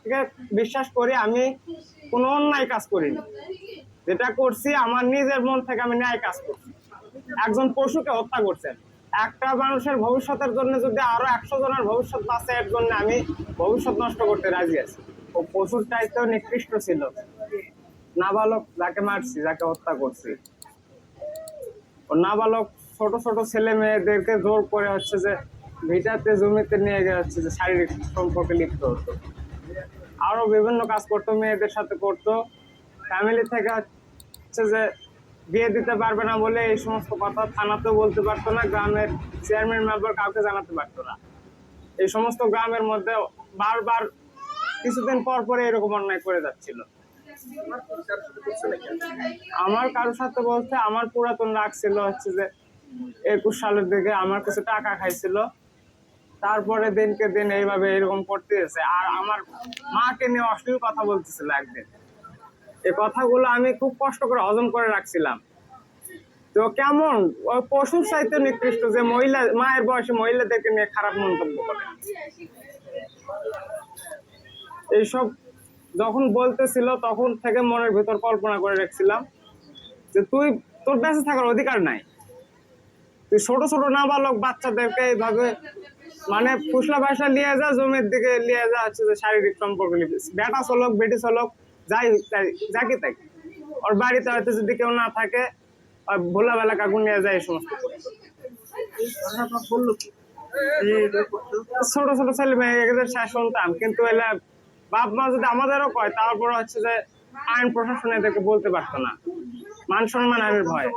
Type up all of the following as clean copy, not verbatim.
থেকে বিশ্বাস করি আমি কোনো অন্যায় কাজ করিনি। যেটা করছি আমার নিজের মন থেকে আমি ন্যায় কাজ করছি। একজন পশুকে হত্যা করছেন। একটা মানুষের ভবিষ্যতের জন্য যদি আরো 100 জনের ভবিষ্যৎ বাঁচে এর জন্য আমি ভবিষ্যৎ নষ্ট করতে রাজি আছি। ও পশুর চাইতেও নিকৃষ্ট ছিল। নাবালক যাকে মারছি, যাকে হত্যা করছি, ও নাবালক ছোট ছোট ছেলে মেয়েদেরকে জোর করে হচ্ছে যে ভিটাতে জমিতে নিয়ে গিয়ে হচ্ছে যে শারীরিক সম্পর্কে লিপ্ত হতো। আরো বিভিন্ন কাজ করতো, মেয়েদের সাথে করতো। ফ্যামিলি থেকে হচ্ছে যে বিয়ে দিতে পারবে না বলে এই সমস্ত কথা থানাতেও বলতে পারতো না, গ্রামের চেয়ারম্যান মেম্বার কাউকে জানাতে পারতো না। এই সমস্ত গ্রামের মধ্যে বারবার কিছুদিন পর পরে এরকম অন্যায় করে যাচ্ছিল। আমার কারোর সাথে বলতে আমার পুরাতন রাগ ছিল হচ্ছে যে 21 সালের দিকে আমার কিছু টাকা খাইছিল, তারপরে দিনকে দিন এইভাবে এরকম করতেছে। আর আমার মাকে নিয়ে অশ্লীল কথা বলতেছিল একদিন। এই কথাগুলো আমি খুব কষ্ট করে হজম করে রাখছিলাম। তো কেমন ওই পশুর চাইতে নিকৃষ্ট যে মহিলা, মায়ের বয়সে মহিলাদেরকে নিয়ে খারাপ মন্তব্য করে। এইসব যখন বলতেছিল তখন থেকে মনের ভিতর কল্পনা করে রাখছিলাম যে তোর বেঁচে থাকার অধিকার নাই। তুই ছোট ছোট নাবালক বাচ্চাদেরকে এইভাবে মানে ফুসলা ভাষা নিয়ে যা, জমির দিকে নিয়ে যা, হচ্ছে যে শারীরিক সম্পর্ক নিবি। বেটা চলক বেটি চলক যাই যাকে তাই, ওর বাড়িতে হয়তো যদি কেউ না থাকে ভোলাবেলা কাকু নিয়ে যায় এই সমস্ত। ছোট ছোট ছেলে মেয়েদের শুনতাম, কিন্তু এলা বাপ মা যদি আমাদেরও কয় তারপর হচ্ছে যে আইন প্রশাসন এদেরকে বলতে পারতো না, মান সম্মান আইনের ভয়।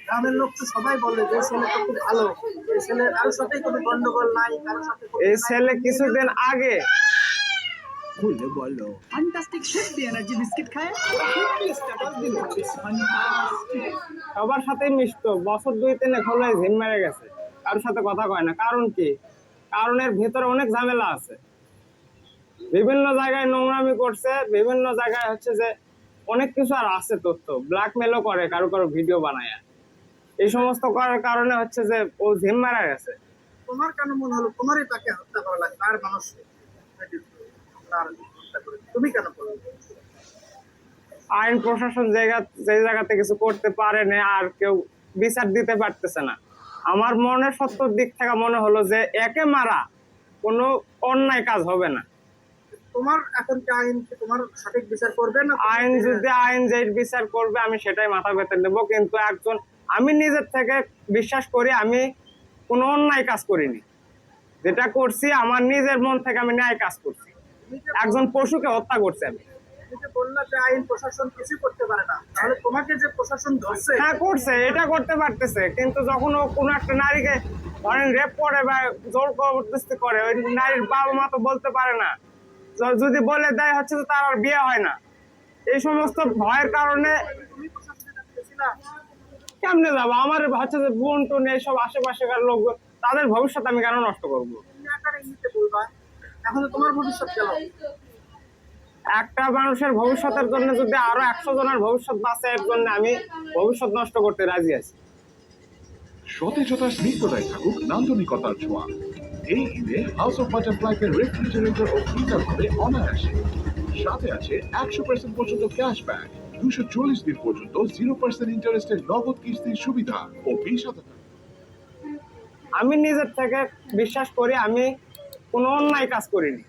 গ্রামের লোক তো সবাই বলে যে ছেলে তো খুব ভালো, এই ছেলে কারোর সাথেই কোনো গন্ডগোল নাই, কারোর সাথে এই ছেলে কিছুদিন আগে খুলে বলো ফ্যান্টাস্টিক শেফি এনার্জি বিস্কিট খায় স্ট্যাটাস দিল সবার সাথেই মিশতো, বছর 2-3 হলো ঝিম মেরে গেছে, কারোর সাথে কথা কয় না। কারণ কি? কারণের ভিতরে অনেক ঝামেলা আছে। বিভিন্ন জায়গায় নোংরামি করছে, বিভিন্ন জায়গায় হচ্ছে যে অনেক কিছু আর আছে তথ্য, ব্ল্যাকমেলও করে কারো কারো ভিডিও বানায়। এই সমস্ত করার কারণে হচ্ছে যে ও ঝিম মারা গেছে। তোমার কেন মনে হলো তোমারই তাকে হত্যা করা লাগে? তার মানুষ তুমি কেন করো? আইন প্রশাসন যে জায়গাতে কিছু করতে পারে না, আর কেউ বিচার দিতে পারতেছে না। আমার মনের সত্যর দিক থেকে মনে হলো যে একে মারা কোনো অন্যায় কাজ হবে না। তোমার এখন কি আইন তোমার সঠিক বিচার করবে না? আইন যদি আইন যে বিচার করবে আমি সেটাই মাথা ব্যথা নেবো, কিন্তু আমি নিজের থেকে বিশ্বাস করি আমি কোনো অন্যায় কাজ করিনি। যেটা করছি আমার নিজের মন থেকে আমি ন্যায় কাজ করছি। একজন পশুকে হত্যা করছি আমি। বললা যে আইন প্রশাসন কিছু করতে পারে না, তাহলে তোমাকে যে প্রশাসন ধরছে? হ্যাঁ করছে, এটা করতে পারতেছে, কিন্তু যখন ও কোনো একটা নারীকে ধরেন রেপ করে বা জোর জবরদস্তি করে, ওই নারীর বাবা মা তো বলতে পারে না, যদি বলে দেয় হচ্ছে যে তার আর বিয়ে হয় না। এই সমস্ত ভয়ের কারণে কেমনে যাবো? আমার হচ্ছে যে বোন টোন এইসব আশেপাশেকার লোক, তাদের ভবিষ্যৎ আমি কেন নষ্ট করবো? এখন তোমার ভবিষ্যৎ গেল। একটা মানুষের ভবিষ্যতের জন্য যদি আরো 100 জনের ভবিষ্যৎ বাঁচে এর জন্য আমি ভবিষ্যৎ নষ্ট করতে রাজি আছি। সতেজতার স্নিগ্ধতায় থাকুক নান্দনিকতার ছোঁয়া। এই ঈদে হাউস অফ বাটারফ্লাইকে রেফ্রিজারেটর ও ফ্রিজার হবে অনায়াসে। সাথে আছে 100% পর্যন্ত ক্যাশব্যাক, 240 দিন পর্যন্ত 0% ইন্টারেস্টের নগদ কিস্তির সুবিধা ও 20,000। আমি নিজের থেকে বিশ্বাস করি আমি কোনো অন্যায় কাজ করিনি।